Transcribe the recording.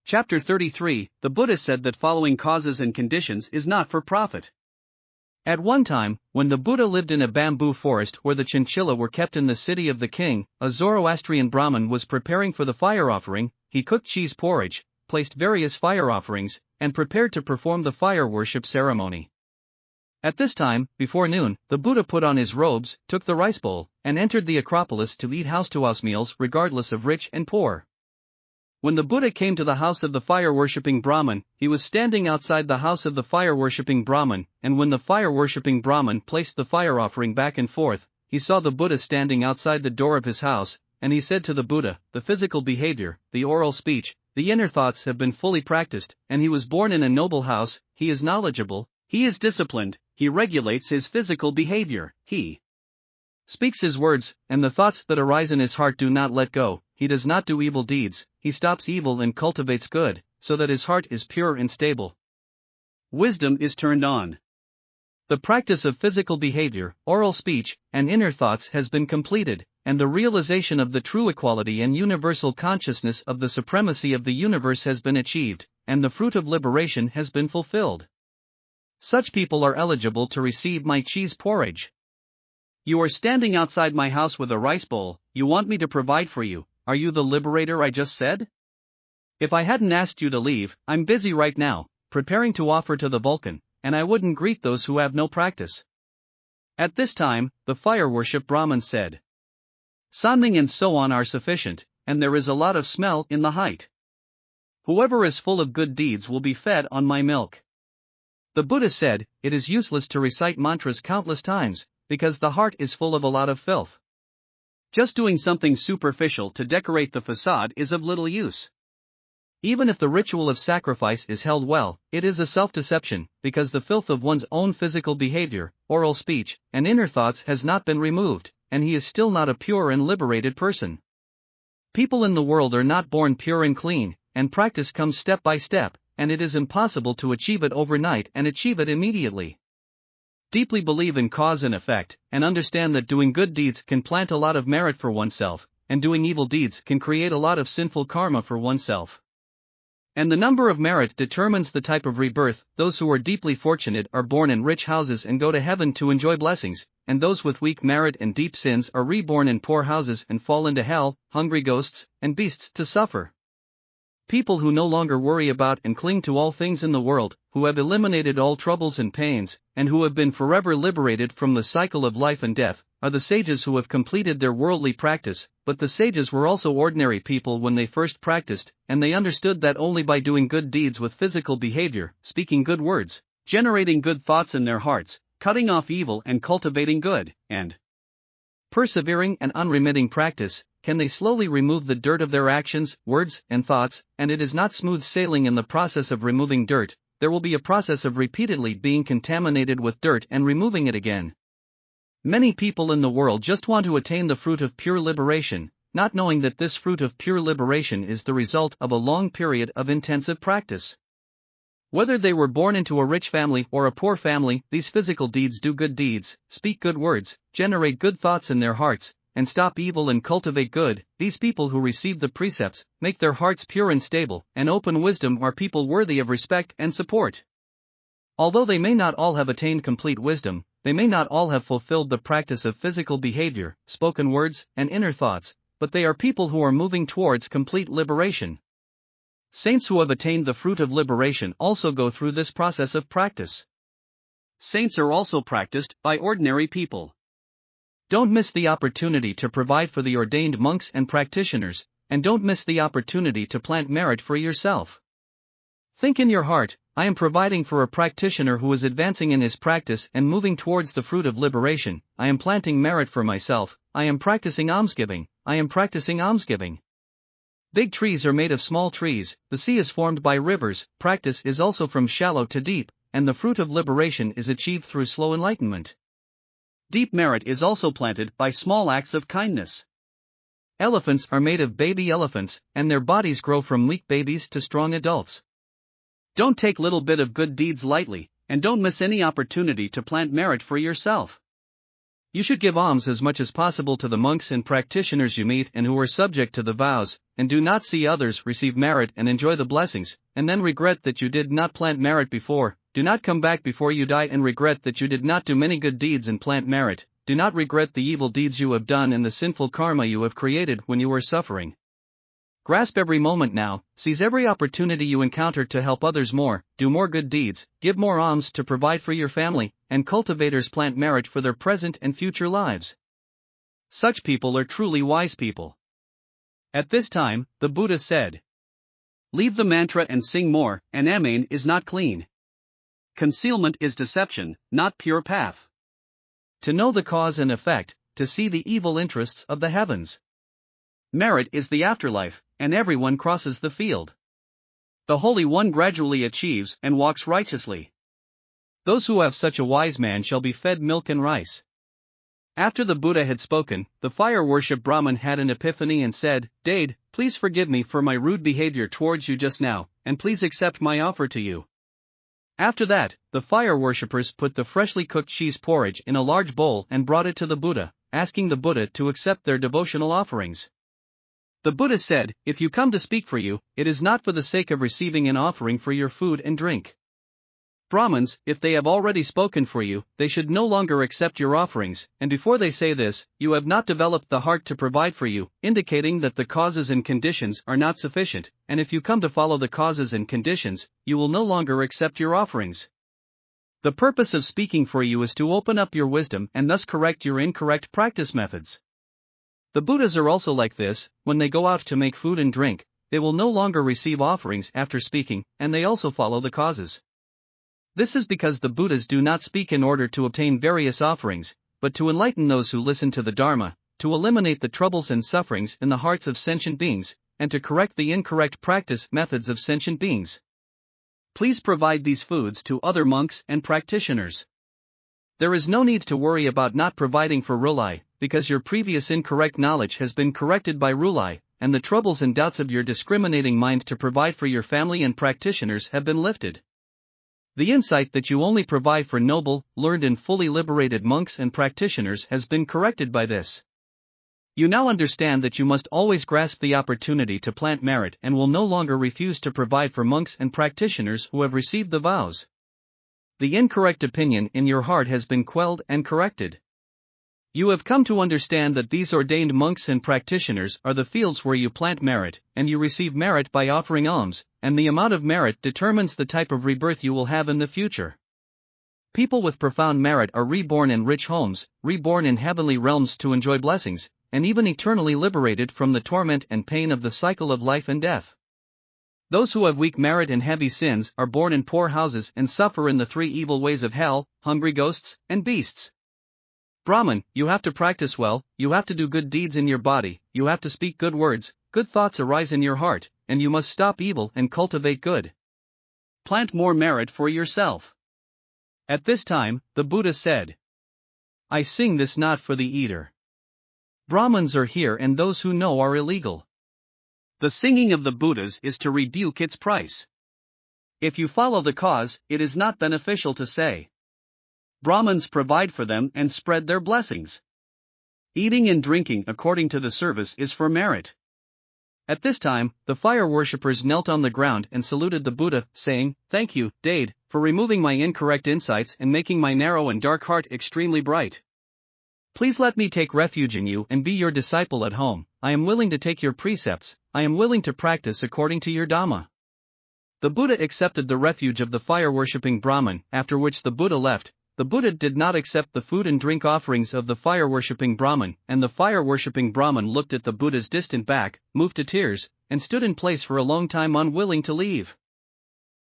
Chapter 33, the Buddha said that following causes and conditions is not for profit. At one time, when the Buddha lived in a bamboo forest where the chinchilla were kept in the city of the king, a Zoroastrian Brahmin was preparing for the fire offering. He cooked cheese porridge, placed various fire offerings, and prepared to perform the fire worship ceremony. At this time, before noon, the Buddha put on his robes, took the rice bowl, and entered the Acropolis to eat house-to-house meals regardless of rich and poor. When the Buddha came to the house of the fire-worshipping Brahmin, he was standing outside the house of the fire-worshipping Brahmin, and when the fire-worshipping Brahmin placed the fire offering back and forth, he saw the Buddha standing outside the door of his house, and he said to the Buddha, "The physical behavior, the oral speech, the inner thoughts have been fully practiced, and he was born in a noble house, he is knowledgeable, he is disciplined, he regulates his physical behavior, he speaks his words, and the thoughts that arise in his heart do not let go. He does not do evil deeds, he stops evil and cultivates good, so that his heart is pure and stable. Wisdom is turned on. The practice of physical behavior, oral speech, and inner thoughts has been completed, and the realization of the true equality and universal consciousness of the supremacy of the universe has been achieved, and the fruit of liberation has been fulfilled. Such people are eligible to receive my cheese porridge. You are standing outside my house with a rice bowl, you want me to provide for you. Are you the liberator I just said? If I hadn't asked you to leave, I'm busy right now, preparing to offer to the Vulcan, and I wouldn't greet those who have no practice." At this time, the fire worship Brahmin said, "Sanming and so on are sufficient, and there is a lot of smell in the height. Whoever is full of good deeds will be fed on my milk." The Buddha said, "It is useless to recite mantras countless times, because the heart is full of a lot of filth. Just doing something superficial to decorate the facade is of little use. Even if the ritual of sacrifice is held well, it is a self-deception, because the filth of one's own physical behavior, oral speech, and inner thoughts has not been removed, and he is still not a pure and liberated person. People in the world are not born pure and clean, and practice comes step by step, and it is impossible to achieve it overnight and achieve it immediately. Deeply believe in cause and effect, and understand that doing good deeds can plant a lot of merit for oneself, and doing evil deeds can create a lot of sinful karma for oneself. And the number of merit determines the type of rebirth. Those who are deeply fortunate are born in rich houses and go to heaven to enjoy blessings, and those with weak merit and deep sins are reborn in poor houses and fall into hell, hungry ghosts, and beasts to suffer. People who no longer worry about and cling to all things in the world, who have eliminated all troubles and pains, and who have been forever liberated from the cycle of life and death, are the sages who have completed their worldly practice. But the sages were also ordinary people when they first practiced, and they understood that only by doing good deeds with physical behavior, speaking good words, generating good thoughts in their hearts, cutting off evil and cultivating good, and persevering and unremitting practice, can they slowly remove the dirt of their actions, words, and thoughts. And it is not smooth sailing in the process of removing dirt, there will be a process of repeatedly being contaminated with dirt and removing it again. Many people in the world just want to attain the fruit of pure liberation, not knowing that this fruit of pure liberation is the result of a long period of intensive practice. Whether they were born into a rich family or a poor family, these physical deeds do good deeds, speak good words, generate good thoughts in their hearts, and stop evil and cultivate good. These people who receive the precepts, make their hearts pure and stable, and open wisdom are people worthy of respect and support. Although they may not all have attained complete wisdom, they may not all have fulfilled the practice of physical behavior, spoken words, and inner thoughts, but they are people who are moving towards complete liberation. Saints who have attained the fruit of liberation also go through this process of practice. Saints are also practiced by ordinary people. Don't miss the opportunity to provide for the ordained monks and practitioners, and don't miss the opportunity to plant merit for yourself. Think in your heart, I am providing for a practitioner who is advancing in his practice and moving towards the fruit of liberation. I am planting merit for myself. I am practicing almsgiving. I am practicing almsgiving. Big trees are made of small trees, the sea is formed by rivers. Practice is also from shallow to deep, and the fruit of liberation is achieved through slow enlightenment. Deep merit is also planted by small acts of kindness. Elephants are made of baby elephants, and their bodies grow from weak babies to strong adults. Don't take little bit of good deeds lightly, and don't miss any opportunity to plant merit for yourself. You should give alms as much as possible to the monks and practitioners you meet and who are subject to the vows, and do not see others receive merit and enjoy the blessings, and then regret that you did not plant merit before. Do not come back before you die and regret that you did not do many good deeds and plant merit. Do not regret the evil deeds you have done and the sinful karma you have created when you were suffering. Grasp every moment now, seize every opportunity you encounter to help others more, do more good deeds, give more alms to provide for your family, and cultivators plant merit for their present and future lives. Such people are truly wise people. At this time, the Buddha said, "Leave the mantra and sing more, and Amen is not clean. Concealment is deception, not pure path. To know the cause and effect, to see the evil interests of the heavens. Merit is the afterlife, and everyone crosses the field. The Holy One gradually achieves and walks righteously. Those who have such a wise man shall be fed milk and rice." After the Buddha had spoken, the fire-worship Brahmin had an epiphany and said, "Dade, please forgive me for my rude behavior towards you just now, and please accept my offer to you." After that, the fire-worshippers put the freshly cooked cheese porridge in a large bowl and brought it to the Buddha, asking the Buddha to accept their devotional offerings. The Buddha said, "If you come to speak for you, it is not for the sake of receiving an offering for your food and drink. Brahmins, if they have already spoken for you, they should no longer accept your offerings, and before they say this, you have not developed the heart to provide for you, indicating that the causes and conditions are not sufficient, and if you come to follow the causes and conditions, you will no longer accept your offerings. The purpose of speaking for you is to open up your wisdom and thus correct your incorrect practice methods. The Buddhas are also like this. When they go out to make food and drink, they will no longer receive offerings after speaking, and they also follow the causes. This is because the Buddhas do not speak in order to obtain various offerings, but to enlighten those who listen to the Dharma, to eliminate the troubles and sufferings in the hearts of sentient beings, and to correct the incorrect practice methods of sentient beings. Please provide these foods to other monks and practitioners. There is no need to worry about not providing for Rulai, because your previous incorrect knowledge has been corrected by Rulai, and the troubles and doubts of your discriminating mind to provide for your family and practitioners have been lifted. The insight that you only provide for noble, learned and fully liberated monks and practitioners has been corrected by this. You now understand that you must always grasp the opportunity to plant merit and will no longer refuse to provide for monks and practitioners who have received the vows. The incorrect opinion in your heart has been quelled and corrected. You have come to understand that these ordained monks and practitioners are the fields where you plant merit, and you receive merit by offering alms, and the amount of merit determines the type of rebirth you will have in the future. People with profound merit are reborn in rich homes, reborn in heavenly realms to enjoy blessings, and even eternally liberated from the torment and pain of the cycle of life and death. Those who have weak merit and heavy sins are born in poor houses and suffer in the three evil ways of hell, hungry ghosts, and beasts. Brahman, you have to practice well, you have to do good deeds in your body, you have to speak good words, good thoughts arise in your heart, and you must stop evil and cultivate good. Plant more merit for yourself. At this time, the Buddha said, "I sing this not for the eater. Brahmins are here and those who know are illegal." The singing of the Buddhas is to rebuke its price. If you follow the cause, it is not beneficial to say. Brahmins provide for them and spread their blessings. Eating and drinking according to the service is for merit. At this time, the fire worshippers knelt on the ground and saluted the Buddha, saying, "Thank you, Dade, for removing my incorrect insights and making my narrow and dark heart extremely bright. Please let me take refuge in you and be your disciple at home. I am willing to take your precepts, I am willing to practice according to your Dhamma." The Buddha accepted the refuge of the fire-worshipping Brahmin, after which the Buddha left. The Buddha did not accept the food and drink offerings of the fire-worshipping Brahmin, and the fire-worshipping Brahmin looked at the Buddha's distant back, moved to tears, and stood in place for a long time unwilling to leave.